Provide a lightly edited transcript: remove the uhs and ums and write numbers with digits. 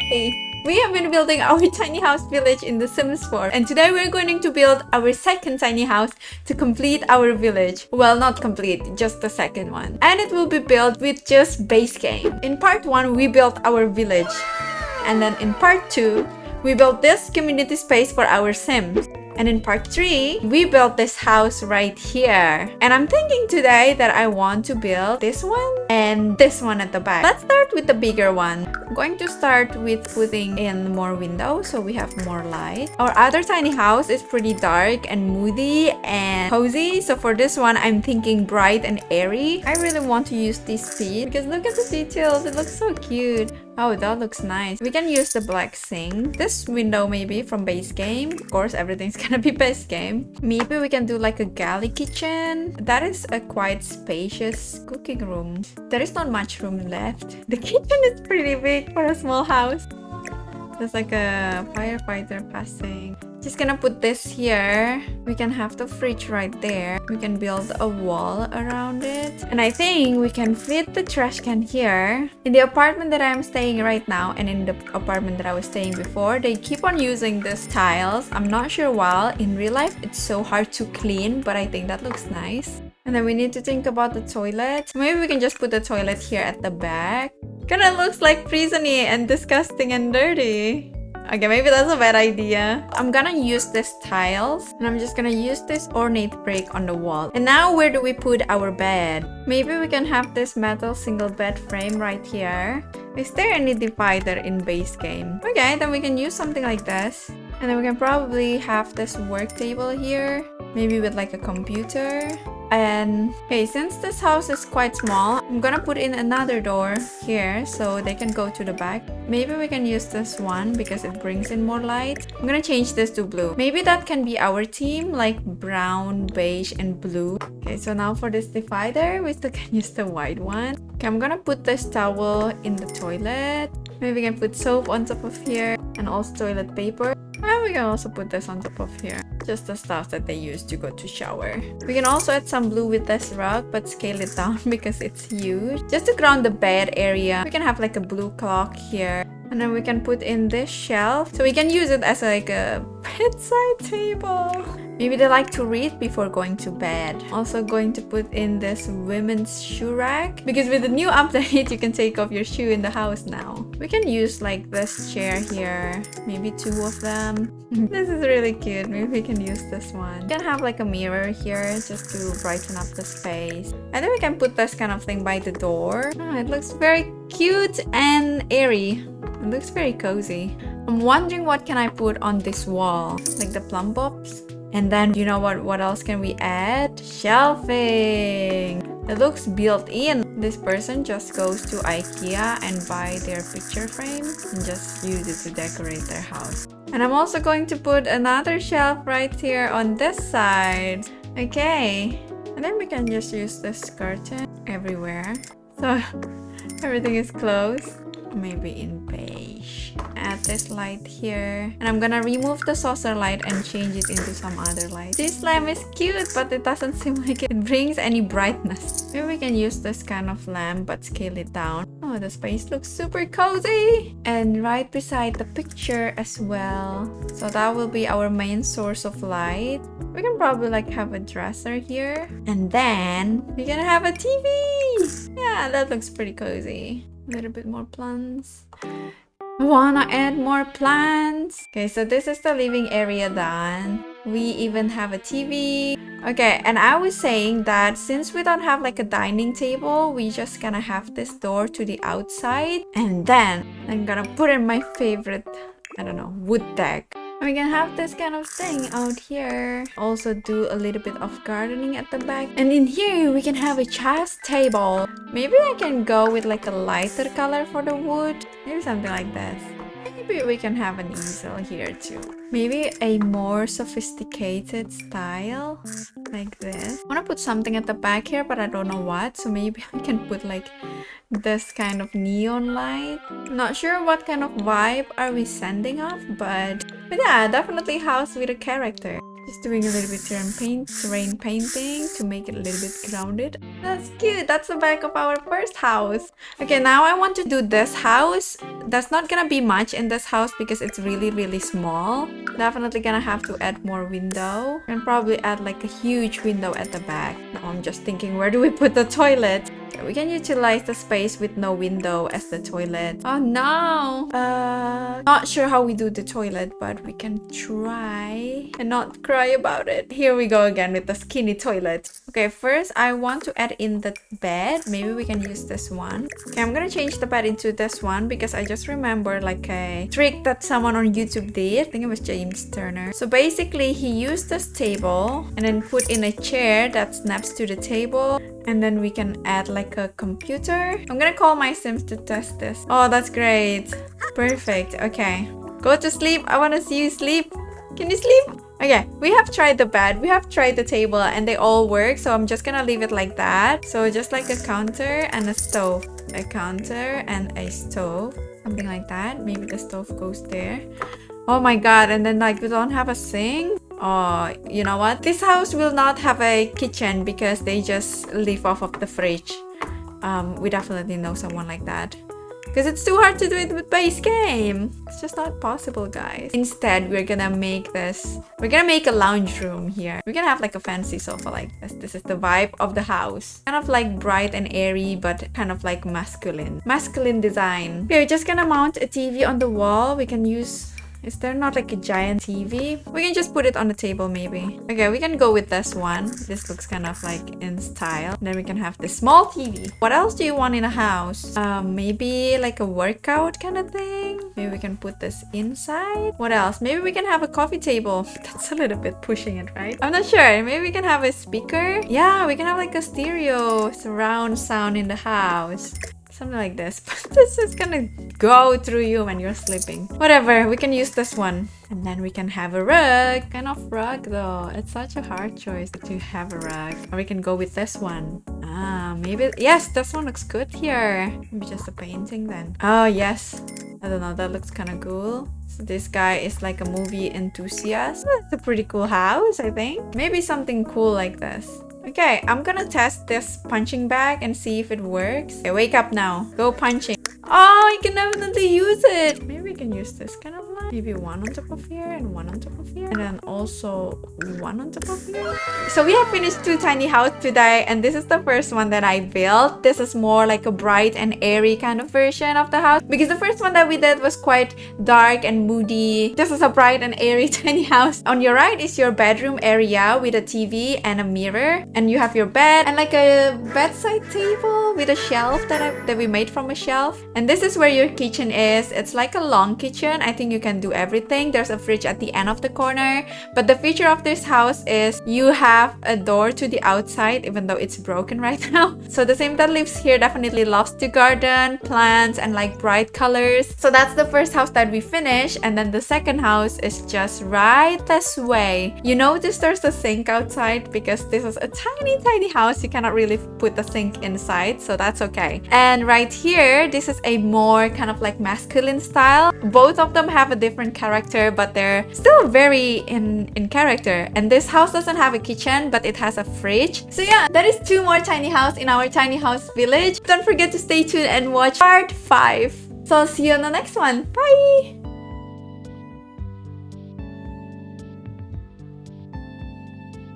Hey! We have been building our tiny house village in The Sims 4, and today we're going to build our second tiny house to complete our village. Well, not complete, just the second one. And it will be built with just base game. In part 1, we built our village. And then in part 2, we built this community space for our Sims. And in part 3, we built this house right here. And I'm thinking today that I want to build this one and this one at the back. Let's start with the bigger one. I'm going to start with putting in more windows so we have more light. Our other tiny house is pretty dark and moody and cozy. So for this one, I'm thinking bright and airy. I really want to use this seat because look at the details. It looks so cute. Oh, that looks nice. We can use the black sink. This window maybe from base game. Of course, everything's gonna be base game. Maybe we can do like a galley kitchen. That is a quite spacious cooking room. There is not much room left. The kitchen is pretty big for a small house. There's like a firefighter passing. Just gonna put this here. We can have the fridge right there. We can build a wall around it. And I think we can fit the trash can here. In the apartment that I'm staying right now and in the apartment that I was staying before, they keep on using these tiles. I'm not sure why. In real life, it's so hard to clean, but I think that looks nice. And then we need to think about the toilet. Maybe we can just put the toilet here at the back. Kinda looks like prisony and disgusting and dirty. Okay, maybe that's a bad idea. I'm gonna use these tiles and I'm just gonna use this ornate brick on the wall. And now where do we put our bed? Maybe we can have this metal single bed frame right here. Is there any divider in base game? Okay, then we can use something like this. And then we can probably have this work table here. Maybe with like a computer. And okay, since this house is quite small, I'm gonna put in another door here so they can go to the back. Maybe we can use this one because it brings in more light. I'm gonna change this to blue. Maybe that can be our theme, like brown, beige, and blue. Okay, so now for this divider, we still can use the white one. Okay, I'm gonna put this towel in the toilet. Maybe we can put soap on top of here and also toilet paper. And we can also put this on top of here. Just the stuff that they use to go to shower. We can also add some blue with this rug, but scale it down because it's huge. Just to ground the bed area, we can have like a blue clock here. And then we can put in this shelf. So we can use it as like a bedside table. Maybe they like to read before going to bed. Also going to put in this women's shoe rack. Because with the new update, you can take off your shoe in the house now. We can use like this chair here. Maybe 2 of them. This is really cute. Maybe we can use this one. We can have like a mirror here just to brighten up the space. And then we can put this kind of thing by the door. Oh, it looks very cute and airy. It looks very cozy. I'm wondering what can I put on this wall? Like the plumb bobs? And then, you know what else can we add? Shelving! It looks built in. This person just goes to IKEA and buy their picture frame and just use it to decorate their house. And I'm also going to put another shelf right here on this side. Okay. And then we can just use this curtain everywhere. So everything is closed. Maybe in beige. Add this light here. And I'm gonna remove the saucer light and change it into some other light. This lamp is cute, but it doesn't seem like it brings any brightness. Maybe we can use this kind of lamp, but scale it down. Oh, the space looks super cozy. And right beside the picture as well. So that will be our main source of light. We can probably like have a dresser here. And then we're gonna have a TV. Yeah, that looks pretty cozy. A little bit more plants. Wanna add more plants? Okay, so this is the living area done. We even have a TV. Okay, and I was saying that since we don't have like a dining table, we just gonna have this door to the outside. And then I'm gonna put in my favorite, I don't know, wood deck. We can have this kind of thing out here. Also do a little bit of gardening at the back. And in here, we can have a chess table. Maybe I can go with like a lighter color for the wood. Maybe something like this. Maybe we can have an easel here too. Maybe a more sophisticated style like this. I want to put something at the back here, but I don't know what. So maybe I can put like this kind of neon light. I'm not sure what kind of vibe are we sending off, but yeah, definitely house with a character. Just doing a little bit terrain painting to make it a little bit grounded. That's cute. That's the back of our first house. Okay, now I want to do this house. There's not gonna be much in this house because it's really small. Definitely gonna have to add more window and probably add like a huge window at the back. Now I'm just thinking, where do we put the toilet? Okay, we can utilize the space with no window as the toilet. Oh no! Not sure how we do the toilet, but we can try and not cry about it. Here we go again with the skinny toilet. Okay, first I want to add in the bed. Maybe we can use this one. Okay, I'm gonna change the bed into this one because I just remember like a trick that someone on YouTube did. I think it was James Turner. So basically he used this table and then put in a chair that snaps to the table. And then we can add like a computer. I'm gonna call my Sims to test this. Oh, that's great. Perfect. Okay. Go to sleep. I wanna see you sleep. Can you sleep? Okay, we have tried the bed, we have tried the table, and they all work. So I'm just gonna leave it like that. So just like a counter and a stove. A counter and a stove. Something like that. Maybe the stove goes there. Oh my god, and then like we don't have a sink. Oh, you know what? This house will not have a kitchen because they just live off of the fridge. We definitely know someone like that. Because it's too hard to do it with base game. It's just not possible, guys. Instead, we're gonna make this. We're gonna make a lounge room here. We're gonna have like a fancy sofa like this. This is the vibe of the house. Kind of like bright and airy, but kind of like masculine. Masculine design. Okay, we're just gonna mount a TV on the wall. We can use... Is there not like a giant TV? We can just put it on the table maybe. Okay, we can go with this one. This looks kind of like in style. Then we can have this small TV. What else do you want in a house? Maybe like a workout kind of thing. Maybe we can put this inside. What else? Maybe we can have a coffee table. That's a little bit pushing it, right? I'm not sure. Maybe we can have a speaker. Yeah, we can have like a stereo surround sound in the house. Something like this, but this is gonna go through you when you're sleeping. Whatever, we can use this one. And then we can have a rug. Kind of rug though. It's such a hard choice to have a rug. Or we can go with this one. Maybe... Yes, this one looks good here. Maybe just a painting then. Oh, yes. I don't know, that looks kind of cool. So this guy is like a movie enthusiast. That's a pretty cool house, I think. Maybe something cool like this. Okay, I'm gonna test this punching bag and see if it works. Okay, wake up now. Go punching. Oh, you can definitely use it. Maybe we can use this kind of line. Maybe one on top of here and one on top of here. And then also one on top of here. So we have finished 2 tiny houses today. And this is the first one that I built. This is more like a bright and airy kind of version of the house. Because the first one that we did was quite dark and moody. This is a bright and airy tiny house. On your right is your bedroom area with a TV and a mirror. And you have your bed and like a bedside table with a shelf that we made from a shelf. And this is where your kitchen is. It's like a long kitchen. I think you can do everything. There's a fridge at the end of the corner. But the feature of this house is you have a door to the outside, even though it's broken right now. So the sim that lives here definitely loves to garden, plants, and like bright colors. So that's the first house that we finished. And then the second house is just right this way. You notice there's a sink outside because this is a tiny house. You cannot really put the sink inside, so that's okay. And right here, this is a more kind of like masculine style. Both of them have a different character, but they're still very in character. And this house doesn't have a kitchen, but it has a fridge. So yeah, that is 2 more tiny houses in our tiny house village. Don't forget to stay tuned and watch part 5. So I'll see you on the next one. Bye!